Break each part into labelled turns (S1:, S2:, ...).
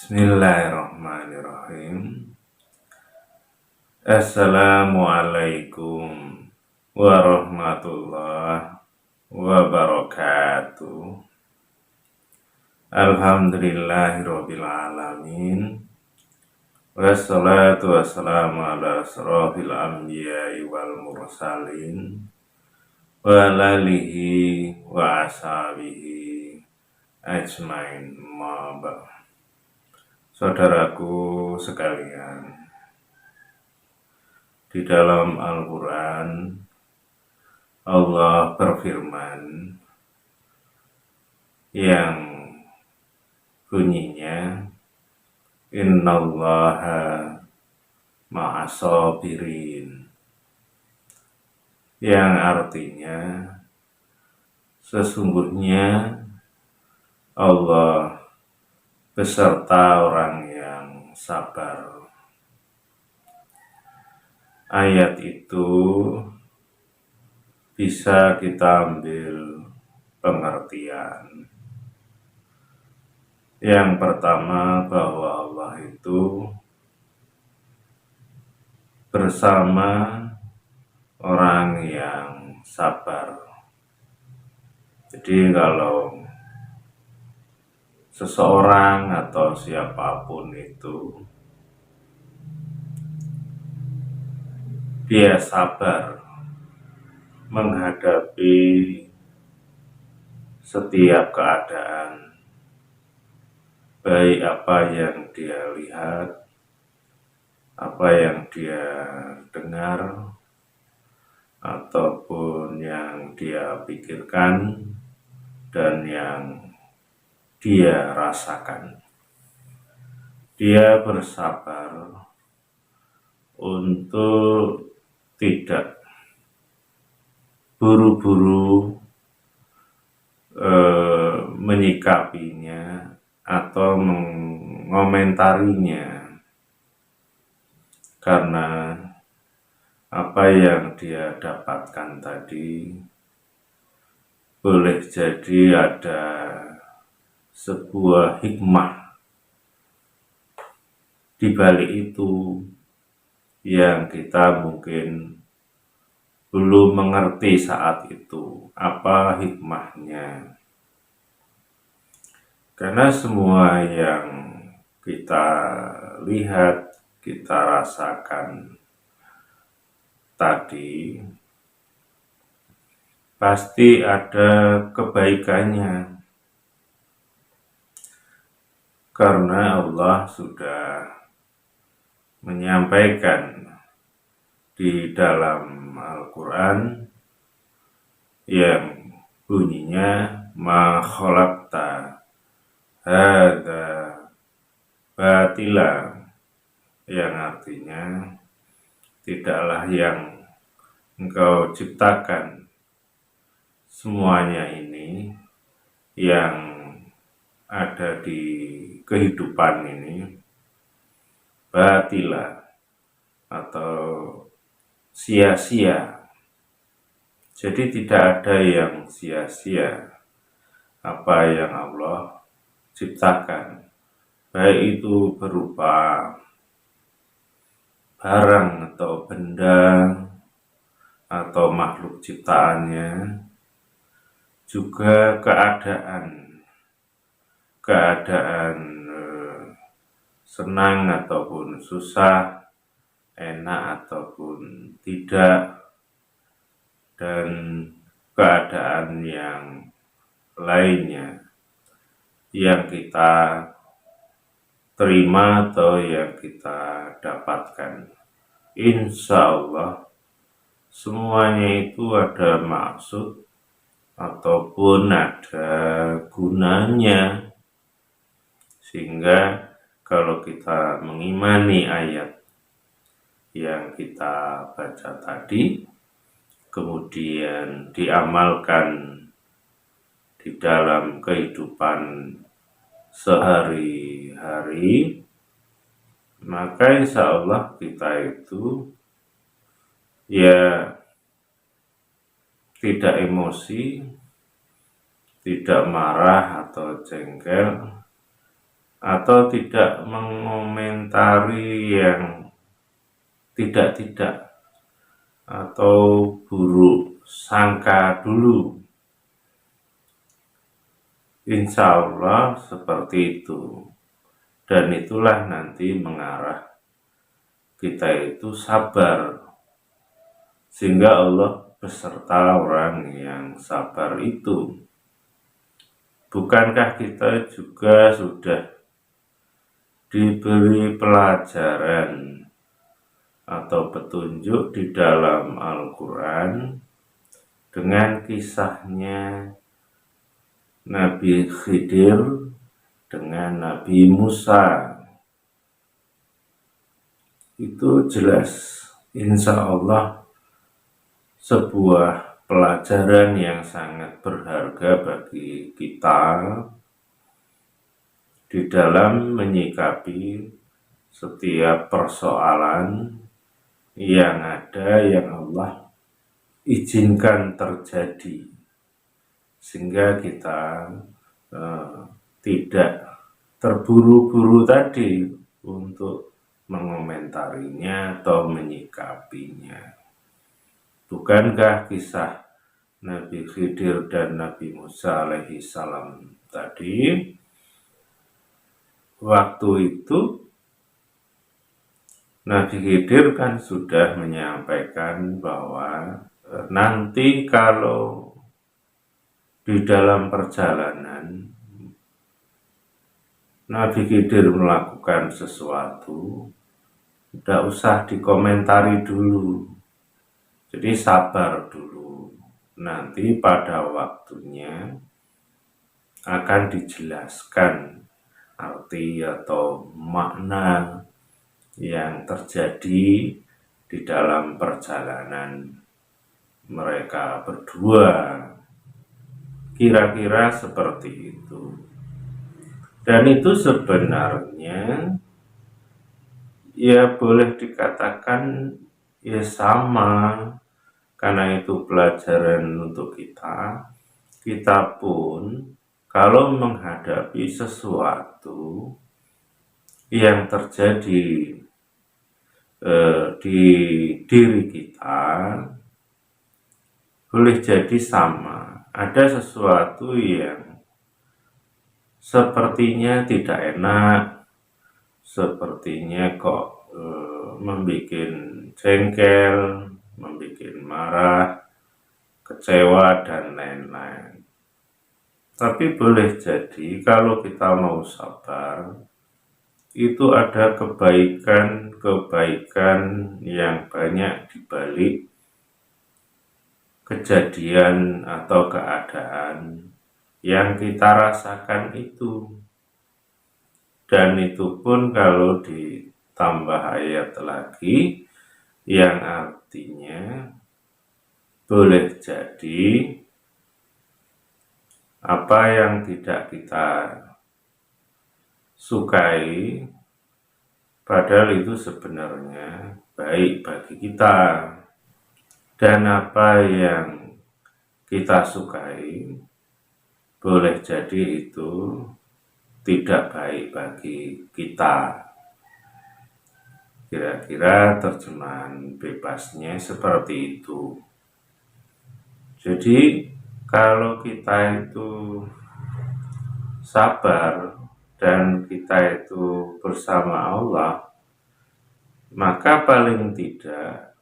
S1: Bismillahirrahmanirrahim. Assalamualaikum warahmatullahi wabarakatuh. Alhamdulillahirabbil alamin. Wassalatu wassalamu ala asrofil anbiya'i wal mursalin wa alihi wa ashabihi ajmain. Saudaraku sekalian, di dalam Al-Quran Allah berfirman yang bunyinya innallaha ma'as-sabirin, yang artinya sesungguhnya Allah beserta orang yang sabar. Ayat itu bisa kita ambil pengertian. Yang pertama, bahwa Allah itu bersama orang yang sabar. Jadi kalau seseorang atau siapapun itu dia sabar menghadapi setiap keadaan, baik apa yang dia lihat, apa yang dia dengar, ataupun yang dia pikirkan dan yang dia rasakan. Dia bersabar untuk tidak buru-buru menyikapinya atau mengomentarinya, karena apa yang dia dapatkan tadi boleh jadi ada sebuah hikmah di balik itu yang kita mungkin belum mengerti saat itu apa hikmahnya. Karena semua yang kita lihat, kita rasakan tadi pasti ada kebaikannya, karena Allah sudah menyampaikan di dalam Al-Quran yang bunyinya ma khalaqta hadza batila, yang artinya tidaklah yang engkau ciptakan semuanya ini yang ada di kehidupan ini batila atau sia-sia. Jadi tidak ada yang sia-sia apa yang Allah ciptakan, baik itu berupa barang atau benda atau makhluk ciptaannya, juga keadaan senang ataupun susah, enak ataupun tidak, dan keadaan yang lainnya yang kita terima atau yang kita dapatkan. Insya Allah semuanya itu ada maksud ataupun ada gunanya, sehingga kalau kita mengimani ayat yang kita baca tadi, kemudian diamalkan di dalam kehidupan sehari-hari, maka insya Allah kita itu ya tidak emosi, tidak marah atau jengkel, atau tidak mengomentari yang tidak-tidak atau buruk sangka dulu. Insya Allah seperti itu. Dan itulah nanti mengarah kita itu sabar. Sehingga Allah beserta orang yang sabar itu. Bukankah kita juga sudah diberi pelajaran atau petunjuk di dalam Al-Quran dengan kisahnya Nabi Khidir dengan Nabi Musa? Itu jelas, insya Allah sebuah pelajaran yang sangat berharga bagi kita di dalam menyikapi setiap persoalan yang ada yang Allah izinkan terjadi, sehingga kita tidak terburu-buru tadi untuk mengomentarinya atau menyikapinya. Bukankah kisah Nabi Khidir dan Nabi Musa alaihi salam tadi, waktu itu Nabi Khidir kan sudah menyampaikan bahwa nanti kalau di dalam perjalanan Nabi Khidir melakukan sesuatu, tidak usah dikomentari dulu. Jadi sabar dulu, nanti pada waktunya akan dijelaskan arti atau makna yang terjadi di dalam perjalanan mereka berdua. Kira-kira seperti itu. Dan itu sebenarnya ya boleh dikatakan ya sama, karena itu pelajaran untuk kita. Kita pun kalau menghadapi sesuatu yang terjadi di diri kita, boleh jadi sama. Ada sesuatu yang sepertinya tidak enak, sepertinya kok membuat jengkel, membuat marah, kecewa, dan lain-lain. Tapi boleh jadi kalau kita mau sabar, itu ada kebaikan-kebaikan yang banyak dibalik kejadian atau keadaan yang kita rasakan itu. Dan itu pun kalau ditambah ayat lagi yang artinya boleh jadi apa yang tidak kita sukai padahal itu sebenarnya baik bagi kita, dan apa yang kita sukai boleh jadi itu tidak baik bagi kita. Kira-kira terjemahan bebasnya seperti itu. Jadi kalau kita itu sabar dan kita itu bersama Allah, maka paling tidak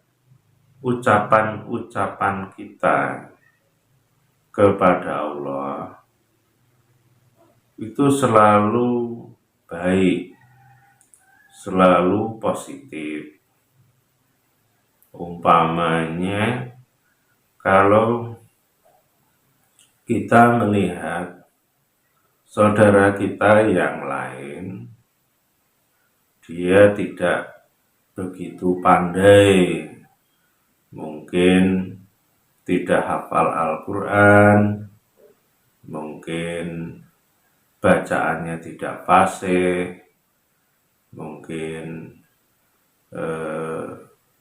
S1: ucapan-ucapan kita kepada Allah itu selalu baik, selalu positif. Umpamanya kalau kita melihat saudara kita yang lain, dia tidak begitu pandai, mungkin tidak hafal Al-Quran, mungkin bacaannya tidak fasih, mungkin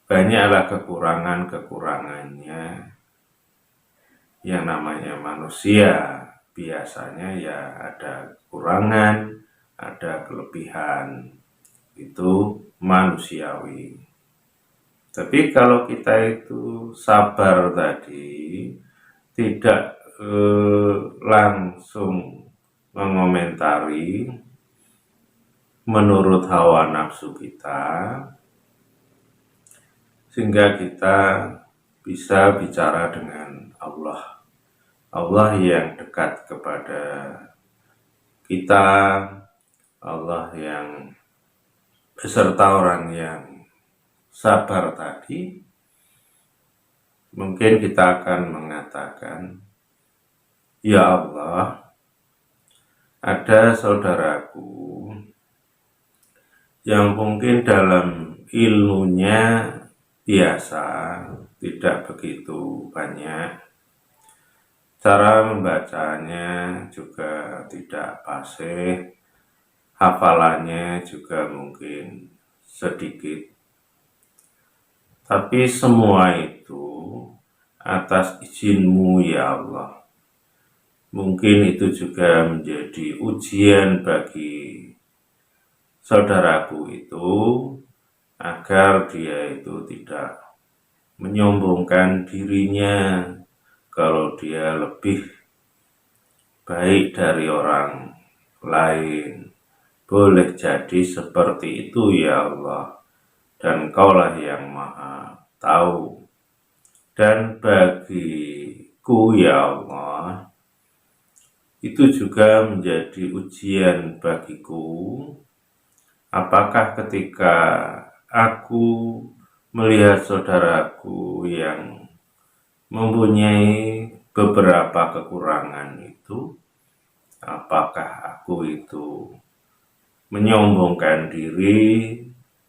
S1: banyaklah kekurangannya. Yang namanya manusia biasanya ya ada kekurangan, ada kelebihan, itu manusiawi. Tapi kalau kita itu sabar tadi, tidak langsung mengomentari menurut hawa nafsu kita, sehingga kita bisa bicara dengan Allah. Allah yang dekat kepada kita, Allah yang beserta orang yang sabar tadi, mungkin kita akan mengatakan, ya Allah, ada saudaraku yang mungkin dalam ilmunya biasa, tidak begitu banyak, cara membacanya juga tidak fasih, hafalannya juga mungkin sedikit. Tapi semua itu atas izin-Mu ya Allah. Mungkin itu juga menjadi ujian bagi saudaraku itu, agar dia itu tidak menyombongkan dirinya kalau dia lebih baik dari orang lain. Boleh jadi seperti itu ya Allah, dan Kaulah yang Maha Tahu. Dan bagiku ya Allah, itu juga menjadi ujian bagiku, apakah ketika aku melihat saudaraku yang mempunyai beberapa kekurangan itu, apakah aku itu menyombongkan diri,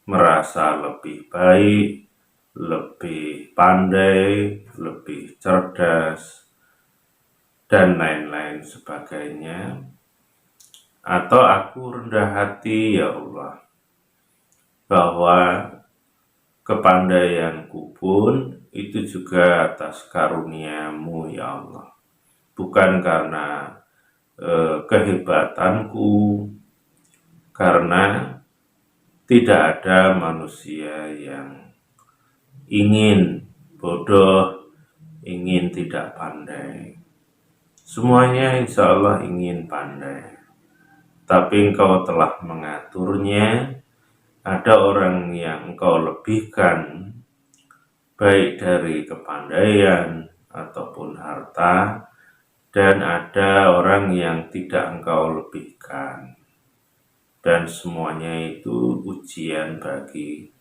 S1: merasa lebih baik, lebih pandai, lebih cerdas, dan lain-lain sebagainya, atau aku rendah hati ya Allah, bahwa kepandaianku pun itu juga atas karunia-Mu ya Allah, bukan karena kehebatanku, karena tidak ada manusia yang ingin bodoh, ingin tidak pandai. Semuanya insya Allah ingin pandai, tapi Engkau telah mengaturnya. Ada orang yang Engkau lebihkan, baik dari kepandaian ataupun harta, dan ada orang yang tidak Engkau lebihkan. Dan semuanya itu ujian bagi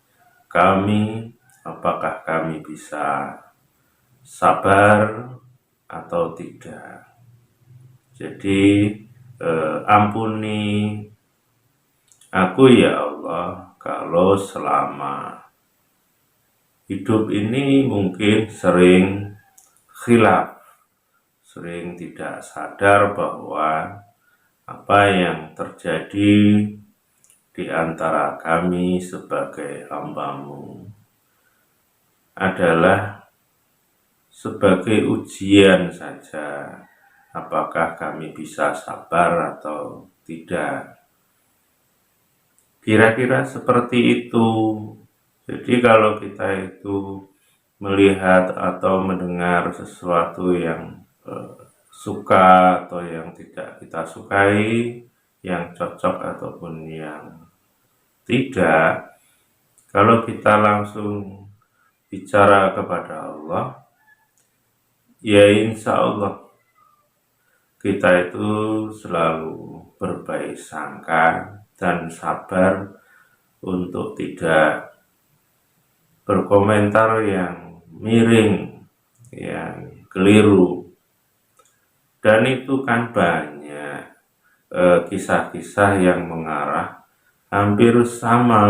S1: kami, apakah kami bisa sabar atau tidak. Jadi ampuni aku ya Allah, kalau selama hidup ini mungkin sering khilaf, sering tidak sadar bahwa apa yang terjadi di antara kami sebagai hamba-Mu adalah sebagai ujian saja, apakah kami bisa sabar atau tidak. Kira-kira seperti itu. Jadi kalau kita itu melihat atau mendengar sesuatu yang suka atau yang tidak kita sukai, yang cocok ataupun yang tidak, kalau kita langsung bicara kepada Allah, ya insya Allah kita itu selalu berbaik sangka dan sabar untuk tidak berkomentar yang miring, yang keliru. Dan itu kan banyak kisah-kisah yang mengarah hampir sama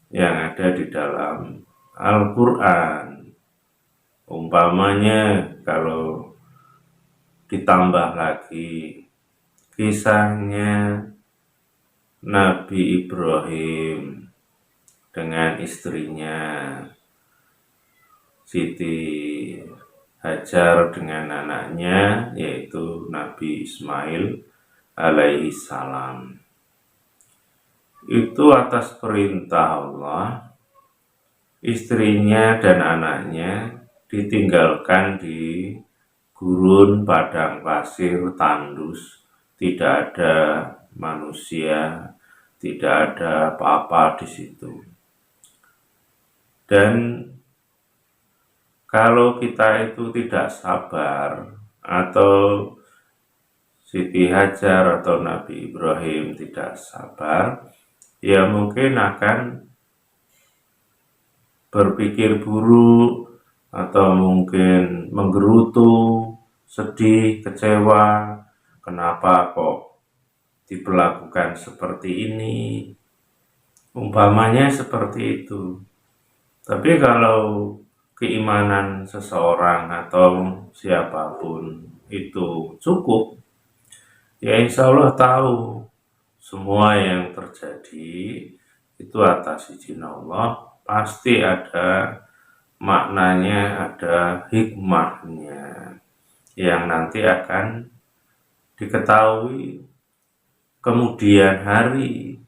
S1: yang ada di dalam Al-Quran. Umpamanya kalau ditambah lagi kisahnya Nabi Ibrahim dengan istrinya Siti Hajar dengan anaknya yaitu Nabi Ismail alaihi salam. itu atas perintah Allah, istrinya dan anaknya ditinggalkan di gurun padang pasir tandus, tidak ada manusia, tidak ada apa-apa di situ. Dan kalau kita itu tidak sabar, atau Siti Hajar atau Nabi Ibrahim tidak sabar, ya mungkin akan berpikir buruk, atau mungkin menggerutu, sedih, kecewa, kenapa kok diperlakukan seperti ini, umpamanya seperti itu. Tapi kalau keimanan seseorang atau siapapun itu cukup, ya insya Allah tahu semua yang terjadi itu atas izin Allah, pasti ada maknanya, ada hikmahnya yang nanti akan diketahui kemudian hari.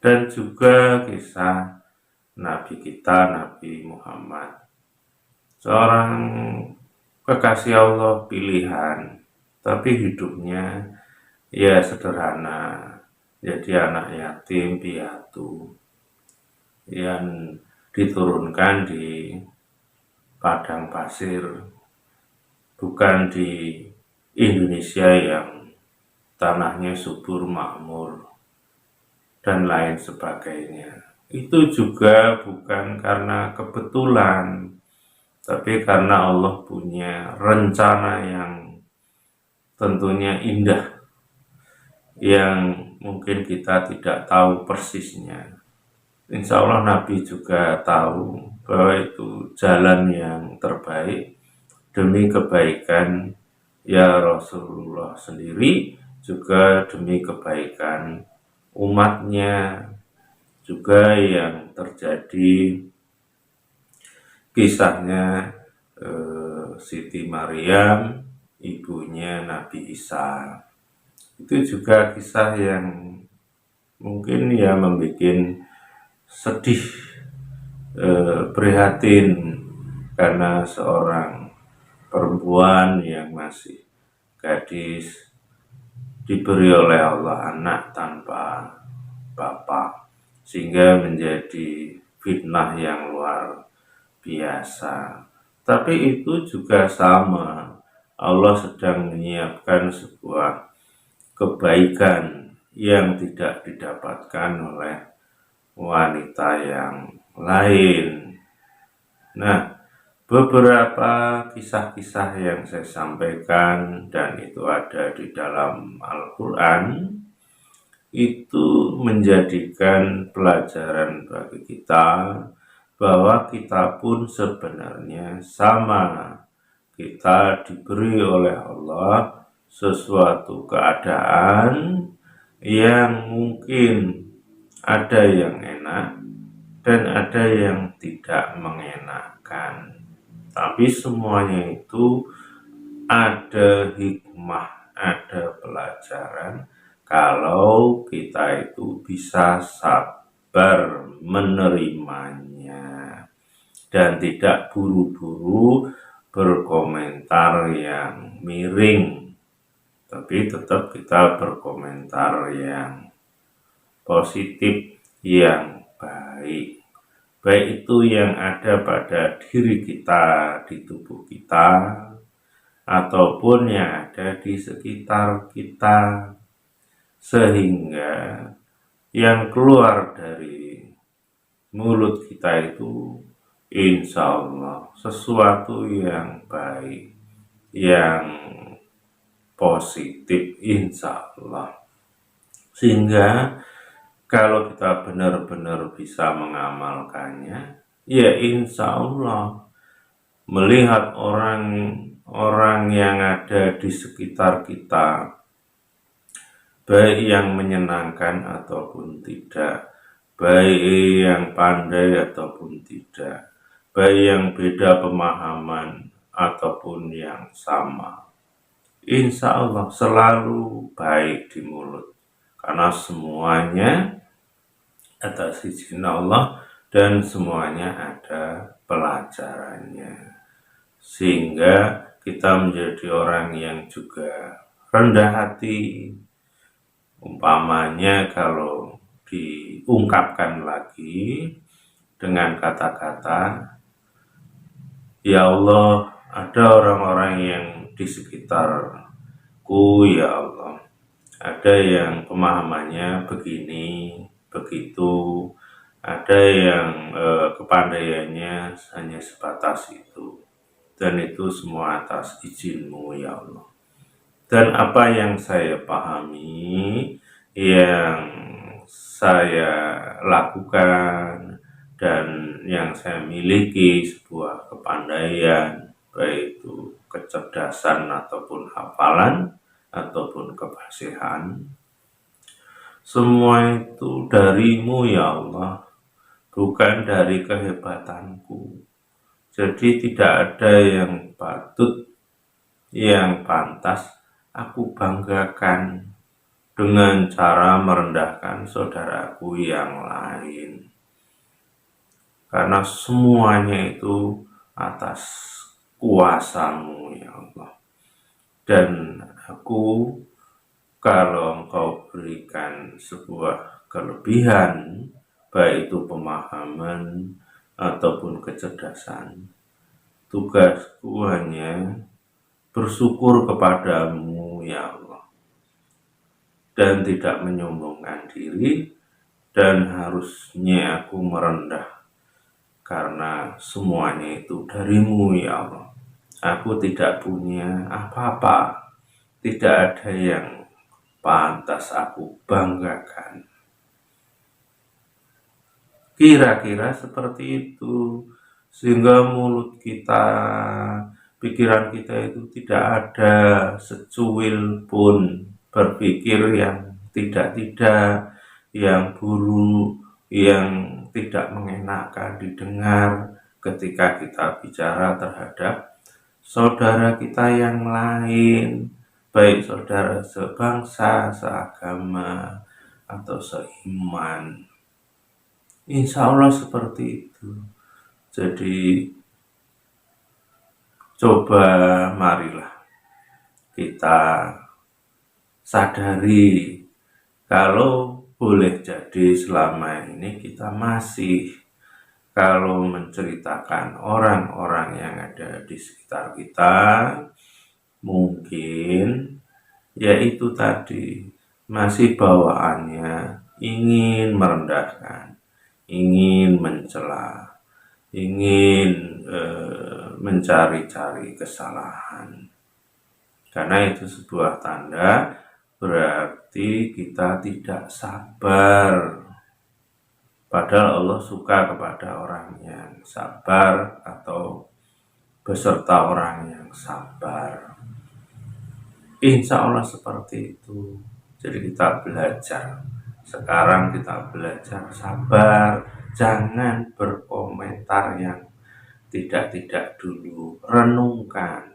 S1: Dan juga kisah Nabi kita, Nabi Muhammad, seorang kekasih Allah pilihan, tapi hidupnya ya sederhana, jadi anak yatim piatu yang diturunkan di padang pasir, bukan di Indonesia yang tanahnya subur makmur dan lain sebagainya. Itu juga bukan karena kebetulan, tapi karena Allah punya rencana yang tentunya indah, yang mungkin kita tidak tahu persisnya. Insya Allah Nabi juga tahu bahwa itu jalan yang terbaik demi kebaikan ya Rasulullah sendiri, juga demi kebaikan umatnya. Juga yang terjadi kisahnya Siti Maryam, ibunya Nabi Isa, itu juga kisah yang mungkin ya membuat sedih, prihatin, karena seorang perempuan yang masih gadis diberi oleh Allah anak tanpa bapak, sehingga menjadi fitnah yang luar biasa. Tapi itu juga sama, Allah sedang menyiapkan sebuah kebaikan yang tidak didapatkan oleh wanita yang lain. Nah, beberapa kisah-kisah yang saya sampaikan dan itu ada di dalam Al-Quran, itu menjadikan pelajaran bagi kita bahwa kita pun sebenarnya sama. Kita diberi oleh Allah sesuatu keadaan yang mungkin ada yang enak dan ada yang tidak mengenakan. Tapi semuanya itu ada hikmah, ada pelajaran kalau kita itu bisa sabar menerimanya dan tidak buru-buru berkomentar yang miring, tapi tetap kita berkomentar yang positif, yang baik. Baik itu yang ada pada diri kita, di tubuh kita, ataupun yang ada di sekitar kita, sehingga yang keluar dari mulut kita itu insya Allah sesuatu yang baik, yang positif insya Allah. Sehingga kalau kita benar-benar bisa mengamalkannya, ya insya Allah melihat orang yang ada di sekitar kita, baik yang menyenangkan ataupun tidak, baik yang pandai ataupun tidak, baik yang beda pemahaman ataupun yang sama, insya Allah selalu baik di mulut. karena semuanya atas izin Allah dan semuanya ada pelajarannya, sehingga kita menjadi orang yang juga rendah hati. Umpamanya kalau diungkapkan lagi dengan kata-kata, ya Allah, ada orang-orang yang di sekitarku, ya Allah, ada yang pemahamannya begini, begitu, ada yang kepandaiannya hanya sebatas itu, dan itu semua atas izin-Mu, ya Allah. Dan apa yang saya pahami, yang saya lakukan, dan yang saya miliki sebuah kepandaian, baik itu kecerdasan ataupun hafalan, ataupun kefasihan, semua itu dari-Mu, ya Allah, bukan dari kehebatanku. Jadi tidak ada yang patut, yang pantas aku banggakan dengan cara merendahkan saudaraku yang lain. Karena semuanya itu atas kuasa-Mu, ya Allah. Dan aku, kalau Engkau berikan sebuah kelebihan, baik itu pemahaman ataupun kecerdasan, tugasku hanya bersyukur kepadamu, ya Allah, dan tidak menyombongkan diri, dan harusnya aku merendah karena semuanya itu dari-Mu, ya Allah. Aku tidak punya apa-apa, tidak ada yang pantas aku banggakan. Kira-kira seperti itu, sehingga mulut kita, pikiran kita itu tidak ada secuil pun berpikir yang tidak-tidak, yang buruk, yang tidak mengenakan didengar ketika kita bicara terhadap saudara kita yang lain, baik saudara sebangsa, seagama, atau seiman. Insya Allah seperti itu. Jadi coba marilah kita sadari kalau boleh jadi selama ini kita masih, kalau menceritakan orang-orang yang ada di sekitar kita, mungkin yaitu tadi masih bawaannya ingin merendahkan, ingin mencela, ingin mencari-cari kesalahan. Karena itu sebuah tanda berarti kita tidak sabar. Padahal Allah suka kepada orang yang sabar atau beserta orang yang sabar. Insya Allah seperti itu. Jadi kita belajar. Sekarang kita belajar sabar. Jangan berkomentar yang tidak-tidak dulu. Renungkan.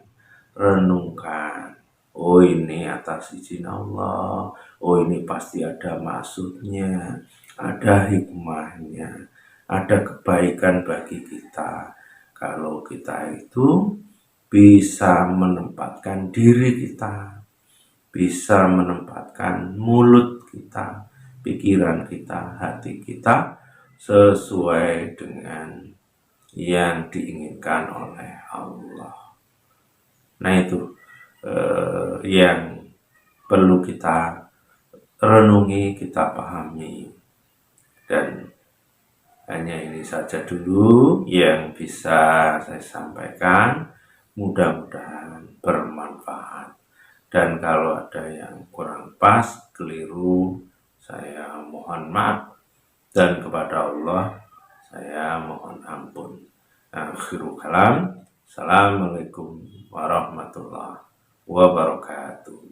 S1: Oh, ini atas izin Allah. Oh, ini pasti ada maksudnya, ada hikmahnya, ada kebaikan bagi kita. Kalau kita itu bisa menempatkan diri kita, bisa menempatkan mulut kita, pikiran kita, hati kita sesuai dengan yang diinginkan oleh Allah. Nah, itu yang perlu kita renungi, kita pahami. Dan hanya ini saja dulu yang bisa saya sampaikan. Mudah-mudahan bermanfaat. Dan kalau ada yang kurang pas, keliru, saya mohon maaf. Dan kepada Allah, saya mohon ampun. Akhirul kalam. Assalamualaikum warahmatullahi wabarakatuh.